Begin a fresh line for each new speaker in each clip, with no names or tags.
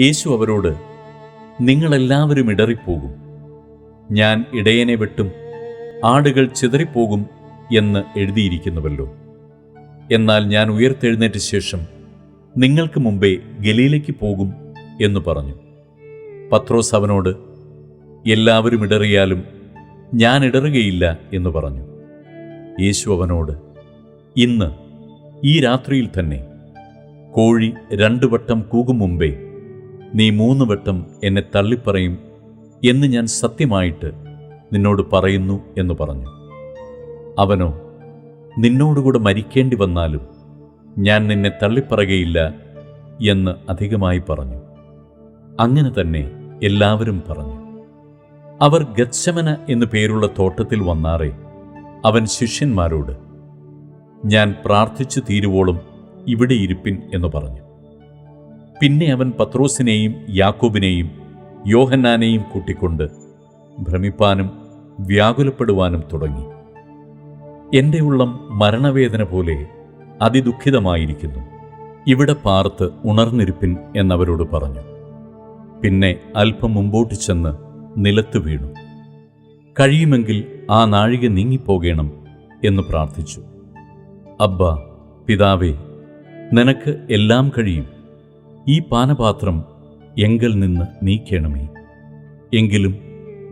യേശു അവരോട്, നിങ്ങളെല്ലാവരും ഇടറിപ്പോകും. ഞാൻ ഇടയനെ വെട്ടും, ആടുകൾ ചിതറിപ്പോകും എന്ന് എഴുതിയിരിക്കുന്നുവല്ലോ. എന്നാൽ ഞാൻ ഉയർത്തെഴുന്നേറ്റ ശേഷം നിങ്ങൾക്ക് മുമ്പേ ഗലീലയ്ക്ക് പോകും എന്ന് പറഞ്ഞു. പത്രോസ് അവനോട്, എല്ലാവരും ഇടറിയാലും ഞാൻ ഇടറുകയില്ല എന്ന് പറഞ്ഞു. യേശു അവനോട്, ഇന്ന് ഈ രാത്രിയിൽ തന്നെ കോഴി 2 വട്ടം കൂകും മുമ്പേ നീ 3 വട്ടം എന്നെ തള്ളിപ്പറയും എന്ന് ഞാൻ സത്യമായിട്ട് നിന്നോട് പറയുന്നു എന്ന് പറഞ്ഞു. അവനോ, നിന്നോടുകൂടെ മരിക്കേണ്ടി വന്നാലും ഞാൻ നിന്നെ തള്ളിപ്പറയുകയില്ല എന്ന് അധികമായി പറഞ്ഞു. അങ്ങനെ തന്നെ എല്ലാവരും പറഞ്ഞു. അവർ ഗത്ശമന എന്നു പേരുള്ള തോട്ടത്തിൽ വന്നാറേ അവൻ ശിഷ്യന്മാരോട്, ഞാൻ പ്രാർത്ഥിച്ചു തീരുവോളം ഇവിടെ ഇരിപ്പിൻ എന്ന് പറഞ്ഞു. പിന്നെ അവൻ പത്രോസിനെയും യാക്കോബിനെയും യോഹന്നാനെയും കൂട്ടിക്കൊണ്ട് ഭ്രമിപ്പാനും വ്യാകുലപ്പെടുവാനും തുടങ്ങി. എൻ്റെ ഉള്ളം മരണവേദന പോലെ അതിദുഃഖിതമായിരിക്കുന്നു, ഇവിടെ പാർത്ത് ഉണർന്നിരിപ്പിൻ എന്നവരോട് പറഞ്ഞു. പിന്നെ അല്പം മുമ്പോട്ട് ചെന്ന് നിലത്ത് വീണു. കഴിയുമെങ്കിൽ ആ നാഴിക നീങ്ങിപ്പോകണം എന്ന് പ്രാർത്ഥിച്ചു. അബ്ബാ, പിതാവേ, നിനക്ക് എല്ലാം കഴിയും. ഈ പാനപാത്രം എങ്കൽ നിന്ന് നീക്കണമേ. എങ്കിലും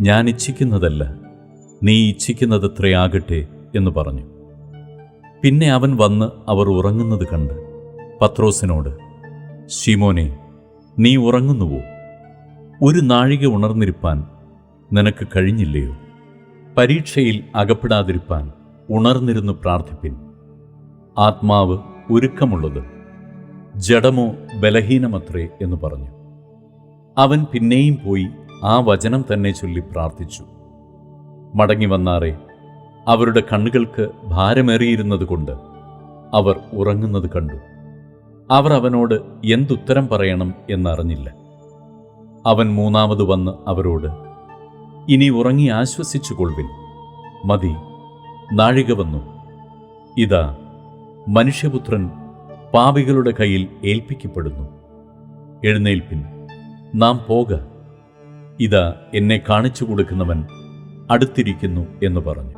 ഞാൻ ഇച്ഛിക്കുന്നതല്ല, നീ ഇച്ഛിക്കുന്നതത്രയാകട്ടെ എന്ന് പറഞ്ഞു. പിന്നെ അവൻ വന്ന് അവർ ഉറങ്ങുന്നത് കണ്ട് പത്രോസിനോട്, ശിമോനെ, നീ ഉറങ്ങുന്നുവോ? ഒരു നാഴിക ഉണർന്നിരിപ്പാൻ നിനക്ക് കഴിഞ്ഞില്ലയോ? പരീക്ഷയിൽ അകപ്പെടാതിരിപ്പാൻ ഉണർന്നിരുന്നു പ്രാർത്ഥിപ്പിൻ. ആത്മാവ് ഒരുക്കമുള്ളത്, ജഡമോ ബലഹീനമത്രേ എന്ന് പറഞ്ഞു. അവൻ പിന്നെയും പോയി ആ വചനം തന്നെ ചൊല്ലി പ്രാർത്ഥിച്ചു. മടങ്ങി വന്നാറേ അവരുടെ കണ്ണുകൾക്ക് ഭാരമേറിയിരുന്നതുകൊണ്ട് അവർ ഉറങ്ങുന്നത് കണ്ടു. അവർ അവനോട് എന്തുത്തരം പറയണം എന്നറിഞ്ഞില്ല. അവൻ 3ാമത് വന്ന് അവരോട്, ഇനി ഉറങ്ങി ആശ്വസിച്ചു കൊള്ളുവിൻ, മതി, നാഴിക വന്നു. ഇതാ, മനുഷ്യപുത്രൻ പാപികളുടെ കയ്യിൽ ഏൽപ്പിക്കപ്പെടുന്നു. എഴുന്നേൽപ്പിൻ, നാം പോക. ഇതാ, എന്നെ കാണിച്ചു കൊടുക്കുന്നവൻ അടുത്തിരിക്കുന്നു എന്ന് പറഞ്ഞു.